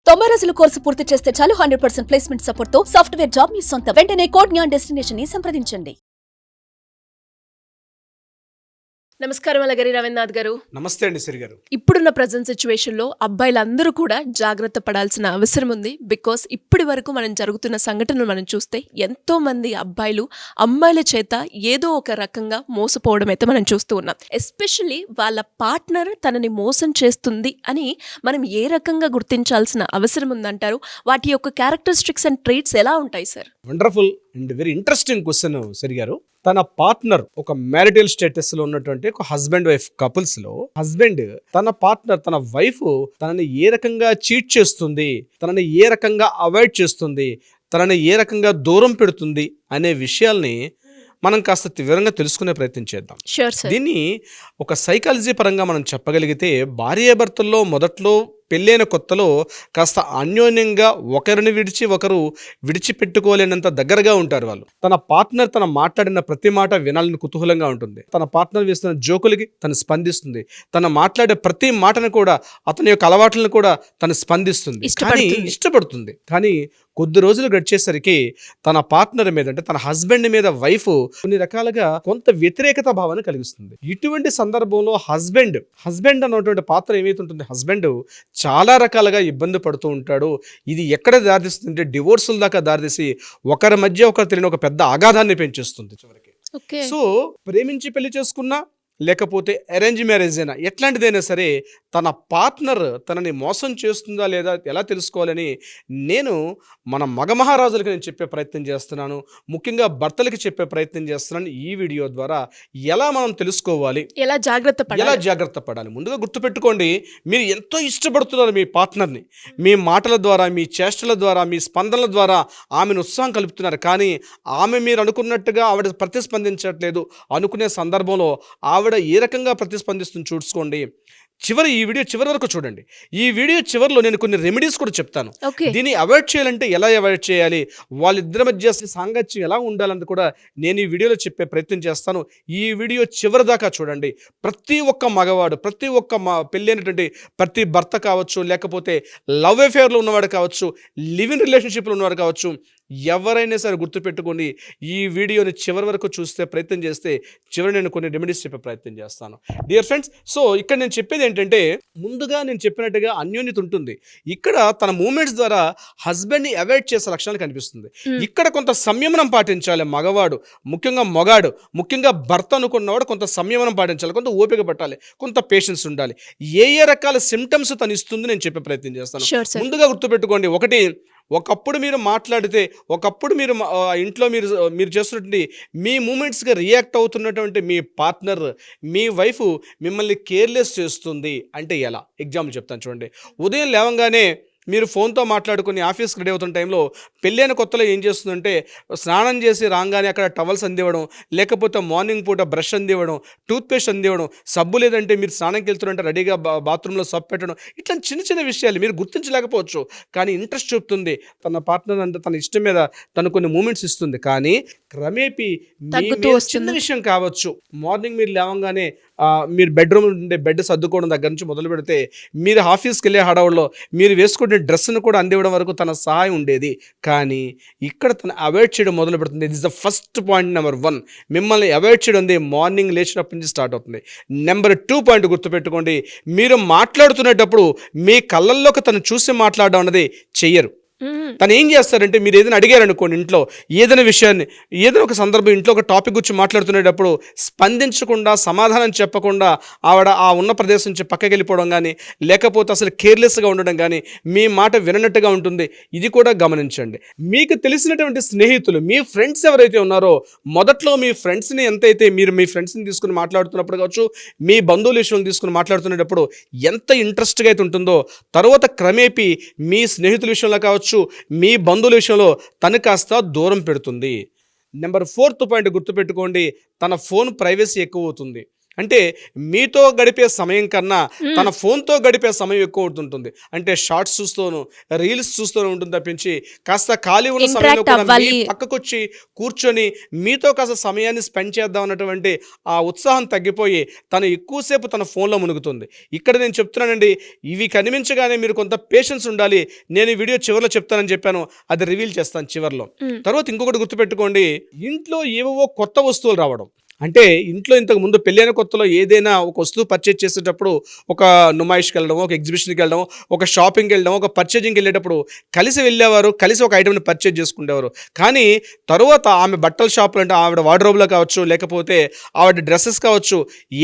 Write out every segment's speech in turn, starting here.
90 రోజుల కోర్సు పూర్తి చేస్తే చాలు 100% ప్లేస్మెంట్ సపోర్ట్ తో సాఫ్ట్వేర్ జాబ్ మీ సొంతం. వెంటనే కోడ్ జ్ఞాన్ డెస్టినేషన్ ని సంప్రదించండి. నమస్కారం అలగరి రవీంద్రనాథ్ గారు. నమస్తే అండి సిరి గారు. ఇప్పుడున్న ప్రజెంట్ సిచ్యువేషన్ లో అబ్బాయిలందరూ కూడా జాగ్రత్త పడాల్సిన అవసరం ఉంది. బికాస్ ఇప్పటి వరకు మనం జరుగుతున్న సంఘటనలు మనం చూస్తే ఎంతో మంది అబ్బాయిలు అమ్మాయిల చేత ఏదో ఒక రకంగా మోసపోవడం అయితే మనం చూస్తూ ఉన్నాం. ఎస్పెషల్లీ వాళ్ళ పార్ట్నర్ తనని మోసం చేస్తుంది అని మనం ఏ రకంగా గుర్తించాల్సిన అవసరం ఉందంటారు? వాటి యొక్క క్యారెక్టరిస్టిక్స్ అండ్ ట్రేట్స్ ఎలా ఉంటాయి sir? Wonderful and very interesting question Siri garu. తన పార్ట్నర్ ఒక మ్యారిటల్ స్టేటస్ లో ఉన్నటువంటి ఒక హస్బెండ్ వైఫ్ కపుల్స్ లో హస్బెండ్ తన పార్ట్నర్ తన వైఫ్ తనని ఏ రకంగా చీట్ చేస్తుంది, తనని ఏ రకంగా అవాయిడ్ చేస్తుంది, తనని ఏ రకంగా దూరం పెడుతుంది అనే విషయాల్ని మనం కాస్త వివరంగా తెలుసుకునే ప్రయత్నం చేద్దాం. దీన్ని ఒక సైకాలజీ పరంగా మనం చెప్పగలిగితే భార్యాభర్తల్లో మొదట్లో పెళ్ళైన కొత్తలో కాస్త అన్యోన్యంగా ఒకరిని విడిచి ఒకరు విడిచిపెట్టుకోలేనంత దగ్గరగా ఉంటారు వాళ్ళు. తన పార్ట్నర్ తన మాట్లాడిన ప్రతి మాట వినాలని కుతూహలంగా ఉంటుంది. తన పార్ట్నర్ వేస్తున్న జోకులకి తను స్పందిస్తుంది. తన మాట్లాడే ప్రతి మాటను కూడా అతని యొక్క అలవాట్లను కూడా తను స్పందిస్తుంది, ఇష్టపడుతుంది. కానీ కొద్ది రోజులు గడిచేసరికి తన పార్ట్నర్ మీద అంటే తన హస్బెండ్ మీద వైఫ్ కొన్ని రకాలుగా కొంత వ్యతిరేకత భావాన్ని కలిగిస్తుంది. ఇటువంటి సందర్భంలో హస్బెండ్ అన్నటువంటి పాత్ర ఏమైతుంటుంది, హస్బెండ్ చాలా రకాలుగా ఇబ్బంది పడుతూ ఉంటాడు. ఇది ఎక్కడ దారితీస్తుందంటే డివోర్సుల దాకా దారితీసి ఒకరి మధ్య ఒకరు తెలియని ఒక పెద్ద అగాధాన్ని పెంచేస్తుంది చివరికి. సో ప్రేమించి పెళ్లి చేసుకున్నా లేకపోతే అరేంజ్ మ్యారేజ్ అయినా ఎట్లాంటిదైనా సరే తన పార్ట్నర్ తనని మోసం చేస్తుందా లేదా ఎలా తెలుసుకోవాలని నేను మన మగమహారాజులకి నేను చెప్పే ప్రయత్నం చేస్తున్నాను. ముఖ్యంగా భర్తలకి చెప్పే ప్రయత్నం చేస్తున్నాను ఈ వీడియో ద్వారా. ఎలా మనం తెలుసుకోవాలి, ఎలా జాగ్రత్త పడాలి. ముందుగా గుర్తుపెట్టుకోండి, మీరు ఎంతో ఇష్టపడుతున్నారు మీ పార్ట్నర్ని. మీ మాటల ద్వారా, మీ చేష్టల ద్వారా, మీ స్పందనల ద్వారా ఆమెను ఉత్సాహం కలుపుతున్నారు. కానీ ఆమె మీరు అనుకున్నట్టుగా ఆవిడ ప్రతిస్పందించట్లేదు అనుకునే సందర్భంలో ఆవిడ ఏ రకంగా ప్రతిస్పందిస్తుంది చూసుకోండి. ఈ వీడియో చివరి వరకు చూడండి. ఈ వీడియో చివరిలో నేను కొన్ని రెమెడీస్ కూడా చెప్తాను. దీన్ని అవాయిడ్ చేయాలంటే ఎలా అవాయిడ్ చేయాలి, వాళ్ళిద్దరి మధ్య సాంగత్యం ఎలా ఉండాలని కూడా నేను ఈ వీడియోలో చెప్పే ప్రయత్నం చేస్తాను. ఈ వీడియో చివరి దాకా చూడండి. ప్రతి ఒక్క మగవాడు, ప్రతి ఒక్క పెళ్ళైనటువంటి ప్రతి భర్త కావచ్చు, లేకపోతే లవ్ అఫేర్లో ఉన్నవాడు కావచ్చు, లివ్ ఇన్ రిలేషన్షిప్లో ఉన్నవాడు కావచ్చు, ఎవరైనా సరే గుర్తుపెట్టుకోండి. ఈ వీడియోని చివరి వరకు చూస్తే ప్రయత్నం చేస్తే చివరి నేను కొన్ని రెమెడీస్ చెప్పే ప్రయత్నం చేస్తాను. డియర్ ఫ్రెండ్స్, సో ఇక్కడ నేను చెప్పేది ఏంటంటే ముందుగా నేను చెప్పినట్టుగా అన్యోన్యత ఉంటుంది. ఇక్కడ తన మూమెంట్స్ ద్వారా హస్బెండ్ని అవాయిడ్ చేసే లక్షణాలు కనిపిస్తుంది. ఇక్కడ కొంత సంయమనం పాటించాలి మగవాడు, ముఖ్యంగా భర్త అనుకున్నవాడు కొంత సంయమనం పాటించాలి, కొంత ఓపిక పట్టాలి, కొంత పేషెన్స్ ఉండాలి. ఏ రకాల సిమ్టమ్స్ తను ఇస్తుంది నేను చెప్పే ప్రయత్నం చేస్తాను. ముందుగా గుర్తుపెట్టుకోండి, ఒకప్పుడు మీరు మాట్లాడితే, ఒకప్పుడు మీరు ఇంట్లో మీరు చేస్తున్నటువంటి మీ మూమెంట్స్గా రియాక్ట్ అవుతున్నటువంటి మీ పార్ట్నర్, మీ వైఫ్ మిమ్మల్ని కేర్లెస్ చేస్తుంది అంటే ఎలా? ఎగ్జాంపుల్ చెప్తాను చూడండి. ఉదయం లేవగానే మీరు ఫోన్తో మాట్లాడుకుని ఆఫీస్కి రెడీ అవుతున్న టైంలో పెళ్ళైన కొత్తలో ఏం చేస్తుందంటే స్నానం చేసి రాగానే అక్కడ టవల్స్ అందివ్వడం, లేకపోతే మార్నింగ్ పూట బ్రష్ అందివ్వడం, టూత్పేస్ట్ అందివ్వడం, సబ్బు లేదంటే మీరు స్నానంకి వెళ్తుంటే రెడీగా బాత్రూంలో సబ్బు పెట్టడం, ఇట్లా చిన్న విషయాలు మీరు గుర్తించలేకపోవచ్చు. కానీ ఇంట్రెస్ట్ చూపుతుంది తన పార్ట్నర్ అంటే తన ఇష్టం మీద తను కొన్ని మూమెంట్స్ ఇస్తుంది. కానీ క్రమేపీ చిన్న విషయం కావచ్చు, మార్నింగ్ మీరు లేవగానే మీరు బెడ్రూమ్ ఉండే బెడ్ సర్దుకోవడం దగ్గర నుంచి మొదలు పెడితే మీరు ఆఫీస్కి వెళ్ళే హడావుల్లో మీరు వేసుకునే డ్రెస్ను కూడా అందివ్వడం వరకు తన సహాయం ఉండేది. కానీ ఇక్కడ తను అవాయిడ్ చేయడం మొదలు పెడుతుంది. This the first point number 1. మిమ్మల్ని అవాయిడ్ చేయడం మార్నింగ్ లేచినప్పటి నుంచి స్టార్ట్ అవుతుంది. నెంబర్ 2 పాయింట్ గుర్తుపెట్టుకోండి, మీరు మాట్లాడుతునేటప్పుడు మీ కళ్ళల్లోకి తను చూసి మాట్లాడడం అనేది చెయ్యరు. తను ఏం చేస్తారంటే మీరు ఏదైనా అడిగారు అనుకోండి, ఇంట్లో ఏదైనా విషయాన్ని, ఏదైనా ఒక సందర్భం ఇంట్లో ఒక టాపిక్ గురించి మాట్లాడుతునేటప్పుడు స్పందించకుండా, సమాధానం చెప్పకుండా ఆవిడ ఆ ఉన్న ప్రదేశం నుంచి పక్కకి వెళ్ళిపోవడం కానీ, లేకపోతే అసలు కేర్లెస్గా ఉండడం కానీ, మీ మాట విననట్టుగా ఉంటుంది. ఇది కూడా గమనించండి. మీకు తెలిసినటువంటి స్నేహితులు, మీ ఫ్రెండ్స్ ఎవరైతే ఉన్నారో, మొదట్లో మీ ఫ్రెండ్స్ని ఎంతైతే మీరు మీ ఫ్రెండ్స్ని తీసుకుని మాట్లాడుతున్నప్పుడు కావచ్చు, మీ బంధువుల విషయం తీసుకుని మాట్లాడుతున్నప్పుడు ఎంత ఇంట్రెస్ట్గా అయితే ఉంటుందో, తర్వాత క్రమేపీ మీ స్నేహితుల విషయంలో కావచ్చు, మీ బంధువుల విషయంలో తను కాస్త దూరం పెడుతుంది. నెంబర్ 4 పాయింట్ గుర్తుపెట్టుకోండి, తన ఫోన్ ప్రైవసీ ఎక్కువ అవుతుంది. అంటే మీతో గడిపే సమయం కన్నా తన ఫోన్తో గడిపే సమయం ఎక్కువ అవుతుంటుంది. అంటే షార్ట్స్ చూస్తూను రీల్స్ చూస్తూనే ఉంటుంది తప్పించి కాస్త ఖాళీ ఉన్న సమయంలో Interact కూడా మీ అవ్వాలి. పక్కకొచ్చి కూర్చొని మీతో కాస్త సమయాన్ని స్పెండ్ చేద్దాం అన్నటువంటి ఆ ఉత్సాహం తగ్గిపోయి తను ఎక్కువసేపు తన ఫోన్లో మునుగుతుంది. ఇక్కడ నేను చెప్తున్నానండి, ఇవి కనిపించగానే మీరు కొంత పేషెన్స్ ఉండాలి. నేను ఈ వీడియో చివరిలో చెప్తానని చెప్పాను, అది రివీల్ చేస్తాను చివరిలో. తర్వాత ఇంకొకటి గుర్తుపెట్టుకోండి, ఇంట్లో ఏవేవో కొత్త వస్తువులు రావడం. అంటే ఇంట్లో ఇంతకు ముందు పెళ్ళైన కొత్తలో ఏదైనా ఒక వస్తువు పర్చేజ్ చేసేటప్పుడు ఒక నుమాయిష్కి వెళ్ళడం, ఒక ఎగ్జిబిషన్కి వెళ్ళడం, ఒక షాపింగ్కి వెళ్ళడం, ఒక పర్చేజింగ్కి వెళ్ళేటప్పుడు కలిసి వెళ్ళేవారు, కలిసి ఒక ఐటమ్ని పర్చేజ్ చేసుకునేవారు. కానీ తరువాత ఆమె బట్టల షాపులు అంటే ఆవిడ వార్డ్రోబ్లో కావచ్చు, లేకపోతే ఆవిడ డ్రెస్సెస్ కావచ్చు,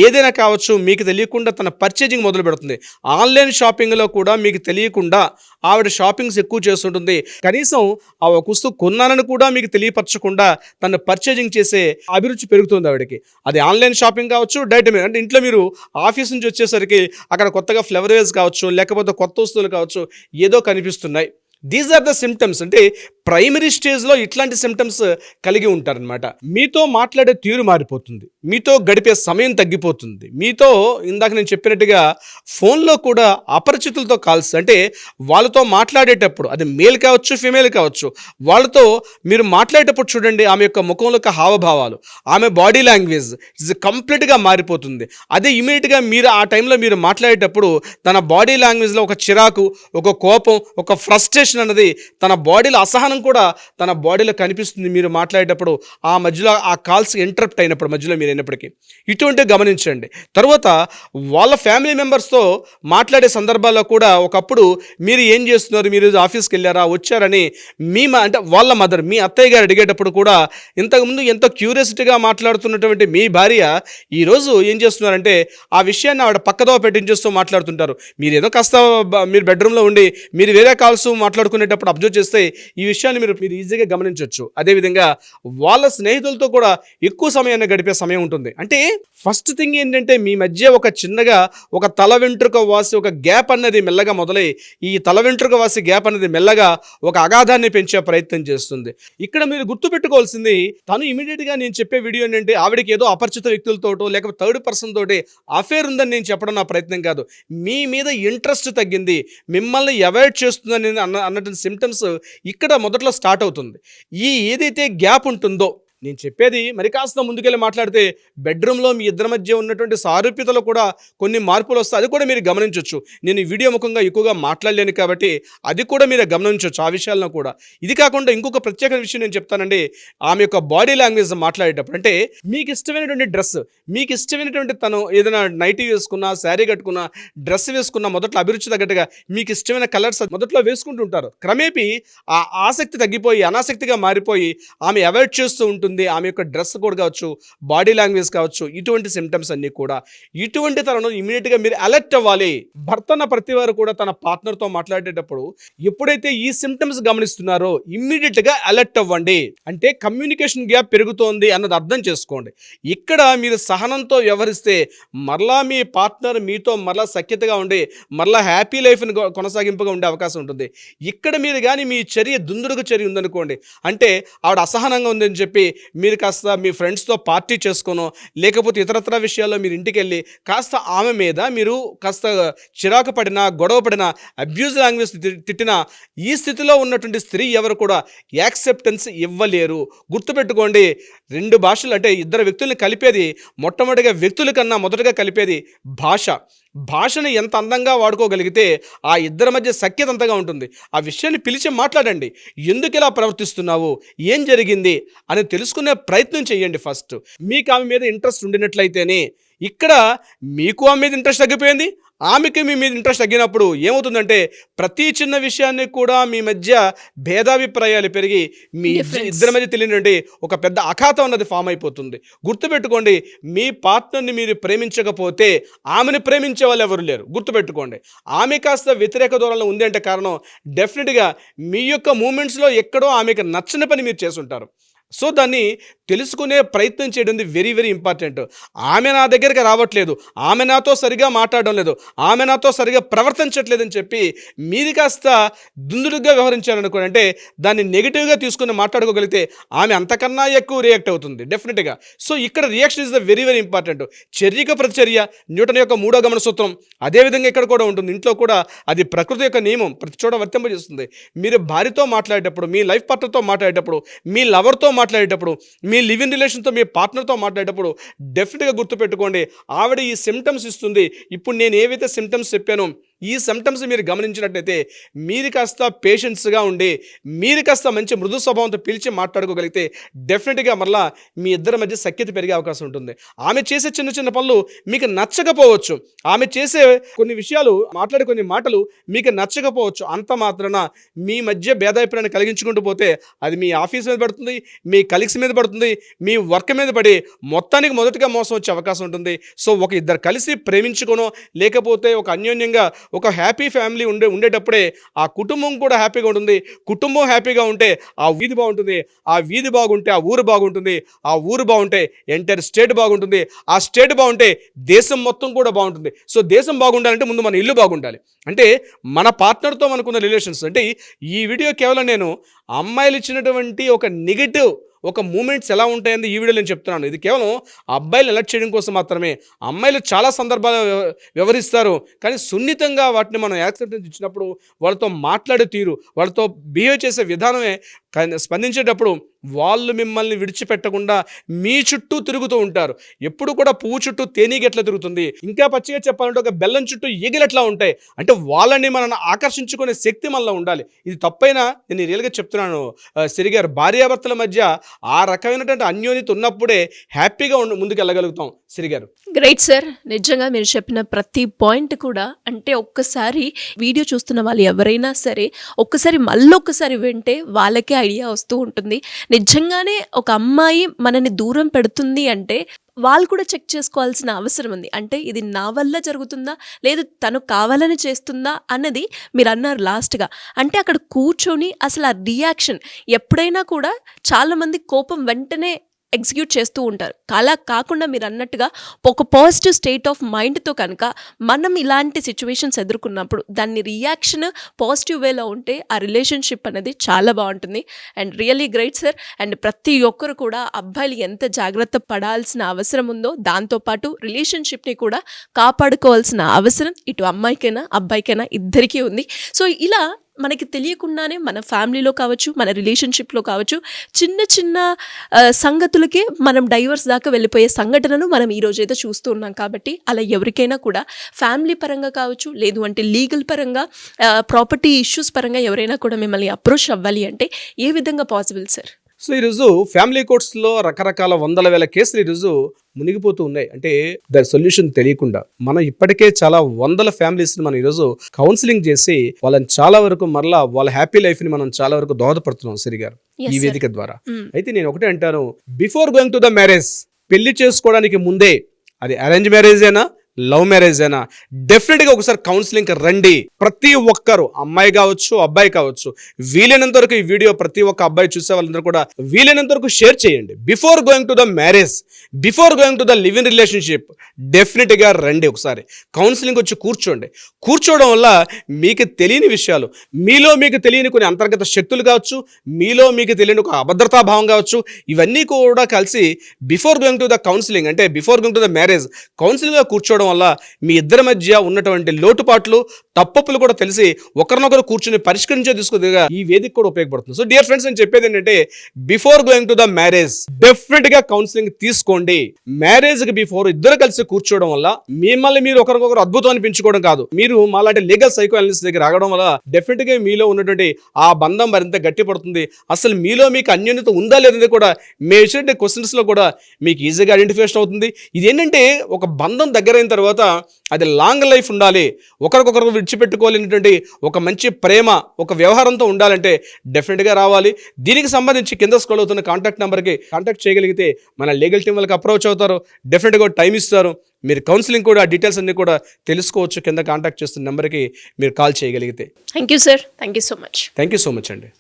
ఏదైనా కావచ్చు, మీకు తెలియకుండా తన పర్చేజింగ్ మొదలు పెడుతుంది. ఆన్లైన్ షాపింగ్లో కూడా మీకు తెలియకుండా ఆవిడ షాపింగ్స్ ఎక్కువ చేస్తుంటుంది. కనీసం ఆ ఒక వస్తువు కొన్నానని కూడా మీకు తెలియపరచకుండా తను పర్చేజింగ్ చేసే అభిరుచి పెరుగుతుంది ఆవిడకి. అది ఆన్లైన్ షాపింగ్ కావచ్చు, డైరెక్ట్ మీరు అంటే ఇంట్లో మీరు ఆఫీస్ నుంచి వచ్చేసరికి అక్కడ కొత్తగా ఫ్లవర్ వేస్ కావచ్చు, లేకపోతే కొత్త వస్తువులు కావచ్చు, ఏదో కనిపిస్తున్నాయి. These are the symptoms. అంటే ప్రైమరీ స్టేజ్లో ఇట్లాంటి సిమ్టమ్స్ కలిగి ఉంటారనమాట. మీతో మాట్లాడే తీరు మారిపోతుంది, మీతో గడిపే సమయం తగ్గిపోతుంది, మీతో ఇందాక నేను చెప్పినట్టుగా ఫోన్లో కూడా అపరిచితులతో కాల్స్, అంటే వాళ్ళతో మాట్లాడేటప్పుడు అది మేల్ కావచ్చు, ఫీమేల్ కావచ్చు, వాళ్ళతో మీరు మాట్లాడేటప్పుడు చూడండి ఆమె యొక్క ముఖంలో యొక్క హావభావాలు, ఆమె బాడీ లాంగ్వేజ్ కంప్లీట్గా మారిపోతుంది. అదే ఇమీడియట్గా మీరు ఆ టైంలో మీరు మాట్లాడేటప్పుడు తన బాడీ లాంగ్వేజ్లో ఒక చిరాకు, ఒక కోపం, ఒక ఫ్రస్ట్రేషన్ అన్నది తన బాడీలో అసహనం కూడా తన బాడీలో కనిపిస్తుంది మీరు మాట్లాడేటప్పుడు. ఆ మధ్యలో ఆ కాల్స్ ఇంటరప్ట్ అయినప్పుడు మధ్యలో మీరు అయినప్పటికీ ఇటువంటివి గమనించండి. తర్వాత వాళ్ళ ఫ్యామిలీ మెంబర్స్తో మాట్లాడే సందర్భాల్లో కూడా ఒకప్పుడు మీరు ఏం చేస్తున్నారు, మీరు ఆఫీస్కి వెళ్ళారా, వచ్చారని అంటే వాళ్ళ మదర్, మీ అత్తయ్య గారు అడిగేటప్పుడు కూడా ఇంతకుముందు ఎంతో క్యూరియాసిటీగా మాట్లాడుతున్నటువంటి మీ భార్య ఈరోజు ఏం చేస్తున్నారంటే ఆ విషయాన్ని ఆవిడ పక్కదో పెట్టించేస్తూ మాట్లాడుతుంటారు. మీరు ఏదో కాస్త మీరు బెడ్రూమ్లో ఉండి మీరు వేరే కాల్స్ మాట్లాడుకునేటప్పుడు అబ్జర్వ్ చేస్తే ఈ విషయాన్ని మీరు ఈజీగా గమనించవచ్చు. అదేవిధంగా వాళ్ళ స్నేహితులతో కూడా ఎక్కువ సమయాన్ని గడిపే సమయం ఉంటుంది. అంటే ఫస్ట్ థింగ్ ఏంటంటే మీ మధ్య ఒక చిన్నగా ఒక తల వెంట్రుక వాసి ఒక గ్యాప్ అన్నది మెల్లగా మొదలై ఈ తల వెంట్రుక వాసి గ్యాప్ అనేది మెల్లగా ఒక అగాధాన్ని పెంచే ప్రయత్నం చేస్తుంది. ఇక్కడ మీరు గుర్తుపెట్టుకోవాల్సింది, తను ఇమీడియట్గా నేను చెప్పే వీడియో ఏంటంటే ఆవిడకి ఏదో అపరిచిత వ్యక్తులతోటో లేకపోతే థర్డ్ పర్సన్ తోటి అఫేర్ ఉందని నేను చెప్పడం నా ప్రయత్నం కాదు. మీ మీద ఇంట్రెస్ట్ తగ్గింది, మిమ్మల్ని అవాయిడ్ చేస్తుందని అన్నటువంటి సిమ్టమ్స్ ఇక్కడ మొదట్లో స్టార్ట్ అవుతుంది. ఈ ఏదైతే గ్యాప్ ఉంటుందో నేను చెప్పేది మరి కాస్త ముందుకెళ్ళి మాట్లాడితే బెడ్రూమ్లో మీ ఇద్దరి మధ్య ఉన్నటువంటి సారూప్యతలో కూడా కొన్ని మార్పులు వస్తాయి. అది కూడా మీరు గమనించవచ్చు. నేను ఈ వీడియో ముఖంగా ఎక్కువగా మాట్లాడలేను కాబట్టి అది కూడా మీరు గమనించవచ్చు ఆ విషయాలను కూడా. ఇది కాకుండా ఇంకొక ప్రత్యేక విషయం నేను చెప్తానండి. ఆమె యొక్క బాడీ లాంగ్వేజ్ మాట్లాడేటప్పుడు అంటే మీకు ఇష్టమైనటువంటి డ్రెస్, మీకు ఇష్టమైనటువంటి తను ఏదైనా నైటీ వేసుకున్నా, శారీ కట్టుకున్నా, డ్రెస్ వేసుకున్నా మొదట్లో అభిరుచి తగ్గట్టుగా మీకు ఇష్టమైన కలర్స్ మొదట్లో వేసుకుంటుంటారు. క్రమేపీ ఆ ఆసక్తి తగ్గిపోయి అనాసక్తిగా మారిపోయి ఆమె అవాయిడ్ చేస్తూ ఉంటుంది. ఆమె యొక్క డ్రెస్ కూడా కావచ్చు, బాడీ లాంగ్వేజ్ కావచ్చు, ఇటువంటి సిమ్టమ్స్ అన్నీ కూడా. ఇటువంటి తరుణం ఇమీడియట్గా మీరు అలర్ట్ అవ్వాలి. భర్త అన్న ప్రతి వారు కూడా తన పార్ట్నర్తో మాట్లాడేటప్పుడు ఎప్పుడైతే ఈ సిమ్టమ్స్ గమనిస్తున్నారో ఇమ్మీడియట్గా అలర్ట్ అవ్వండి. అంటే కమ్యూనికేషన్ గ్యాప్ పెరుగుతోంది అన్నది అర్థం చేసుకోండి. ఇక్కడ మీరు సహనంతో వ్యవహరిస్తే మరలా మీ పార్ట్నర్ మీతో మరలా సఖ్యతగా ఉండి మరలా హ్యాపీ లైఫ్ని కొనసాగింపుగా ఉండే అవకాశం ఉంటుంది. ఇక్కడ మీరు కానీ మీ చర్య దుందుడుకు చర్య ఉందనుకోండి, అంటే ఆవిడ అసహనంగా ఉందని చెప్పి మీరు కాస్త మీ ఫ్రెండ్స్తో పార్టీ చేసుకోనో లేకపోతే ఇతరత్ర విషయాల్లో మీరు ఇంటికి వెళ్ళి కాస్త ఆమె మీద మీరు కాస్త చిరాకు పడినా, గొడవ పడినా, అబ్యూజ్ లాంగ్వేజ్ తిట్టినా ఈ స్థితిలో ఉన్నటువంటి స్త్రీ ఎవరు కూడా యాక్సెప్టెన్స్ ఇవ్వలేరు. గుర్తుపెట్టుకోండి, రెండు భాషలు అంటే ఇద్దరు వ్యక్తుల్ని కలిపేది మొట్టమొదటిగా వ్యక్తుల కన్నా మొదటగా కలిపేది భాష. భాషను ఎంత అందంగా వాడుకోగలిగితే ఆ ఇద్దరి మధ్య సఖ్యత అంతగా ఉంటుంది. ఆ విషయాన్ని పిలిచి మాట్లాడండి. ఎందుకు ఇలా ప్రవర్తిస్తున్నావు, ఏం జరిగింది అని తెలుసుకునే ప్రయత్నం చేయండి. ఫస్ట్ మీకు ఆమె మీద ఇంట్రెస్ట్ ఉండినట్లయితేనే. ఇక్కడ మీకు ఆమె మీద ఇంట్రెస్ట్ తగ్గిపోయింది, ఆమెకి మీ మీద ఇంట్రెస్ట్ తగ్గినప్పుడు ఏమవుతుందంటే ప్రతి చిన్న విషయాన్ని కూడా మీ మధ్య భేదాభిప్రాయాలు పెరిగి మీ ఇద్దరి మధ్య తెలియనండి ఒక పెద్ద అఖాతం అన్నది ఫామ్ అయిపోతుంది. గుర్తుపెట్టుకోండి, మీ పార్ట్నర్ని మీరు ప్రేమించకపోతే ఆమెను ప్రేమించే వాళ్ళు ఎవరు లేరు. గుర్తుపెట్టుకోండి, ఆమె కాస్త వ్యతిరేక ధోరణిలో ఉంది అంటే కారణం డెఫినెట్గా మీ యొక్క మూమెంట్స్లో ఎక్కడో ఆమెకు నచ్చని పని మీరు చేసుంటారు. సో దాన్ని తెలుసుకునే ప్రయత్నం చేయడం వెరీ వెరీ ఇంపార్టెంట్. ఆమె నా దగ్గరికి రావట్లేదు, ఆమె నాతో సరిగా మాట్లాడడం లేదు, ఆమె నాతో సరిగా ప్రవర్తించట్లేదని చెప్పి మీరు కాస్త దుందుడుగా వ్యవహరించారనుకోండి, అంటే దాన్ని నెగిటివ్గా తీసుకుని మాట్లాడుకోగలిగితే ఆమె అంతకన్నా ఎక్కువ రియాక్ట్ అవుతుంది డెఫినెట్గా. సో ఇక్కడ reaction is the very very important. చర్యకు ప్రతిచర్య, న్యూటన్ యొక్క 3వ గమన సూత్రం అదేవిధంగా ఇక్కడ కూడా ఉంటుంది. ఇంట్లో కూడా అది ప్రకృతి యొక్క నియమం, ప్రతి చోట వర్తింపజేస్తుంది. మీరు భార్యతో మాట్లాడేటప్పుడు, మీ లైఫ్ పార్ట్నర్తో మాట్లాడేటప్పుడు, మీ లవర్తో మాట్లాడేటప్పుడు, మీ లివ్ ఇన్ రిలేషన్తో మీ పార్ట్నర్తో మాట్లాడేటప్పుడు డెఫినెట్గా గుర్తుపెట్టుకోండి, ఆవిడ ఈ సిమ్టమ్స్ ఇస్తుంది. ఇప్పుడు నేను ఏవైతే సిమ్టమ్స్ చెప్పానో ఈ సిమ్టమ్స్ మీరు గమనించినట్లయితే మీరు కాస్త పేషెన్స్గా ఉండి, మీరు కాస్త మంచి మృదు స్వభావంతో పిలిచి మాట్లాడుకోగలిగితే డెఫినెట్గా మరలా మీ ఇద్దరి మధ్య సఖ్యత పెరిగే అవకాశం ఉంటుంది. ఆమె చేసే చిన్న చిన్న పనులు మీకు నచ్చకపోవచ్చు, ఆమె చేసే కొన్ని విషయాలు, మాట్లాడే కొన్ని మాటలు మీకు నచ్చకపోవచ్చు. అంత మాత్రాన మీ మధ్య భేదాభిప్రాయాన్ని కలిగించుకుంటూ పోతే అది మీ ఆఫీస్ మీద పడుతుంది, మీ కలీగ్స్ మీద పడుతుంది, మీ వర్క్ మీద పడి మొత్తానికి మొదటిగా మోసం వచ్చే అవకాశం ఉంటుంది. సో ఒక ఇద్దరు కలిసి ప్రేమించుకోనో లేకపోతే ఒక అన్యోన్యంగా ఒక హ్యాపీ ఫ్యామిలీ ఉండేటప్పుడే ఆ కుటుంబం కూడా హ్యాపీగా ఉంటుంది. కుటుంబం హ్యాపీగా ఉంటే ఆ వీధి బాగుంటుంది, ఆ వీధి బాగుంటే ఆ ఊరు బాగుంటుంది, ఆ ఊరు బాగుంటే ఎంటైర్ స్టేట్ బాగుంటుంది, ఆ స్టేట్ బాగుంటే దేశం మొత్తం కూడా బాగుంటుంది. సో దేశం బాగుండాలంటే ముందు మన ఇల్లు బాగుండాలి. అంటే మన పార్ట్నర్తో మనకున్న రిలేషన్స్. అంటే ఈ వీడియో కేవలం నేను అమ్మాయిలు ఇచ్చినటువంటి ఒక నెగిటివ్ ఒక మూమెంట్స్ ఎలా ఉంటాయని ఈ వీడియో నేను చెప్తున్నాను. ఇది కేవలం అబ్బాయిలు అలర్ట్ చేయడం కోసం మాత్రమే. అమ్మాయిలు చాలా సందర్భాలు వ్యవహరిస్తారు, కానీ సున్నితంగా వాటిని మనం యాక్సెప్టెన్స్ ఇచ్చినప్పుడు, వాళ్ళతో మాట్లాడే తీరు, వాళ్ళతో బిహేవ్ చేసే విధానమే స్పందించేటప్పుడు వాళ్ళు మిమ్మల్ని విడిచిపెట్టకుండా మీ చుట్టూ తిరుగుతూ ఉంటారు. ఎప్పుడు కూడా పువ్వు చుట్టూ తేనీగెట్లా తిరుగుతుంది, ఇంకా పచ్చిగా చెప్పాలంటే ఒక బెల్లం చుట్టూ ఈగలెట్లా ఉంటాయి. అంటే వాళ్ళని మనల్ని ఆకర్షించుకునే శక్తి మనలో ఉండాలి. ఇది తప్పైనా నేను రియల్గా చెప్తున్నాను సిరిగారు, భార్యాభర్తల మధ్య ఆ రకమైనటువంటి అన్యోన్యత ఉన్నప్పుడే హ్యాపీగా ముందుకు వెళ్ళగలుగుతాం సిరిగారు. గ్రేట్ సార్, నిజంగా మీరు చెప్పిన ప్రతి పాయింట్ కూడా, అంటే ఒక్కసారి వీడియో చూస్తున్న వాళ్ళు ఎవరైనా సరే ఒక్కసారి మళ్ళొక్కసారి వింటే వాళ్ళకే ఐడియా వస్తూ ఉంటుంది. నిజంగానే ఒక అమ్మాయి మనని దూరం పెడుతుంది అంటే వాళ్ళు కూడా చెక్ చేసుకోవాల్సిన అవసరం ఉంది. అంటే ఇది నా వల్ల జరుగుతుందా, లేదు తను కావాలని చేస్తుందా అన్నది మీరు అన్నారు లాస్ట్గా. అంటే అక్కడ కూర్చొని అసలు ఆ రియాక్షన్, ఎప్పుడైనా కూడా చాలామంది కోపం వెంటనే ఎగ్జిక్యూట్ చేస్తూ ఉంటారు. అలా కాకుండా మీరు అన్నట్టుగా ఒక పాజిటివ్ స్టేట్ ఆఫ్ మైండ్తో కనుక మనం ఇలాంటి సిచ్యువేషన్స్ ఎదుర్కొన్నప్పుడు దాన్ని రియాక్షన్ పాజిటివ్ వేలో ఉంటే ఆ రిలేషన్షిప్ అనేది చాలా బాగుంటుంది. And really great sir. And ప్రతి ఒక్కరు కూడా అబ్బాయిలు ఎంత జాగ్రత్త పడాల్సిన అవసరం ఉందో, దాంతోపాటు రిలేషన్షిప్ని కూడా కాపాడుకోవాల్సిన అవసరం ఇటు అమ్మాయికైనా అబ్బాయికైనా ఇద్దరికీ ఉంది. సో ఇలా మనకి తెలియకుండానే మన ఫ్యామిలీలో కావచ్చు, మన రిలేషన్షిప్లో కావచ్చు, చిన్న చిన్న సంగతులకే మనం డైవర్స్ దాకా వెళ్ళిపోయే సంఘటనను మనం ఈరోజు అయితే చూస్తూ ఉన్నాం. కాబట్టి అలా ఎవరికైనా కూడా ఫ్యామిలీ పరంగా కావచ్చు, లేదు అంటే లీగల్ పరంగా, ప్రాపర్టీ ఇష్యూస్ పరంగా ఎవరైనా కూడా మిమ్మల్ని అప్రోచ్ అవ్వాలి అంటే ఏ విధంగా పాసిబుల్ సార్? సో ఈరోజు ఫ్యామిలీ కోర్ట్స్లో రకరకాల వందల వేల కేసులు ఈరోజు మునిగిపోతూ ఉన్నాయి. అంటే దాని సొల్యూషన్ తెలియకుండా మనం ఇప్పటికే చాలా వందల ఫ్యామిలీస్ని మనం ఈరోజు కౌన్సిలింగ్ చేసి వాళ్ళని చాలా వరకు మరలా వాళ్ళ హ్యాపీ లైఫ్ని మనం చాలా వరకు దోహదపడుతున్నాం సిరిగారు ఈ వేదిక ద్వారా. అయితే నేను ఒకటే అంటాను, before going to the marriage, పెళ్లి చేసుకోవడానికి ముందే, అది అరేంజ్ మ్యారేజ్ అయినా లవ్ మ్యారేజ్ అయినా డెఫినెట్గా ఒకసారి కౌన్సిలింగ్కి రండి. ప్రతి ఒక్కరు, అమ్మాయి కావచ్చు అబ్బాయి కావచ్చు, వీలైనంత వరకు ఈ వీడియో ప్రతి ఒక్క అబ్బాయి చూసే వాళ్ళందరూ కూడా వీలైనంత వరకు షేర్ చేయండి. Before going to the marriage, before going to the live in relationship డెఫినెట్గా రండి. ఒకసారి కౌన్సిలింగ్ వచ్చి కూర్చోండి. కూర్చోవడం వల్ల మీకు తెలియని విషయాలు, మీలో మీకు తెలియని కొన్ని అంతర్గత శక్తులు కావచ్చు, మీలో మీకు తెలియని ఒక అభద్రతా భావం కావచ్చు, ఇవన్నీ కూడా కలిసి before going to the counselling, అంటే before going to the marriage కౌన్సిలింగ్గా కూర్చోవడం వల్ల మీ ఇద్దరి మధ్య ఉన్నటువంటి లోటుపాట్లు, తప్పులు కూడా తెలిసి ఒకరినొకరు కూర్చొని పరిష్కరించే తీసుకుగా ఈ వేదిక కూడా ఉపయోగపడుతుంది. సో డియర్ ఫ్రెండ్స్, నేను చెప్పేది ఏంటంటే before going to the marriage definite గా కౌన్సిలింగ్ తీసుకోండి. మ్యారేజ్ కి బిఫోర్ ఇద్దరు కలిసి కూర్చోవడం వల్ల మిమ్మల్ని మీరు ఒకరికొకరు అద్భుతం అనిపించుకోవడం కాదు, మీరు మాలాంటి లీగల్ సైకో అనలిస్ట్ దగ్గర రావడం వల్ల డెఫినెట్ గా మీలో ఉన్నటువంటి ఆ బంధం మరింత గట్టిపడుతుంది. అసలు మీలో మీకు అన్యోన్యత ఉందా లేదని కూడా మీ ఇచ్చిన క్వశ్చన్స్ లో కూడా మీకు ఈజీగా ఐడెంటిఫికేషన్ అవుతుంది. ఇది ఏంటంటే ఒక బంధం దగ్గరైన తర్వాత అది లాంగ్ లైఫ్ ఉండాలి, ఒకరికొకరు విడిచిపెట్టుకోలేనటువంటి ఒక మంచి ప్రేమ, ఒక వ్యవహారంతో ఉండాలంటే డెఫినెట్గా రావాలి. దీనికి సంబంధించి కింద స్క్రోల్ అవుతున్న కాంటాక్ట్ నెంబర్కి కాంటాక్ట్ చేయగలిగితే మన లీగల్ టీం వాళ్ళకి అప్రోచ్ అవుతారు, డెఫినెట్గా టైం ఇస్తారు. మీరు కౌన్సిలింగ్ కూడా డీటెయిల్స్ అన్ని కూడా తెలుసుకోవచ్చు. కింద కాంటాక్ట్ చేస్తున్న నెంబర్కి మీరు కాల్ చేయగలిగితే. Thank you sir, thank you so much. Thank you so much అండి.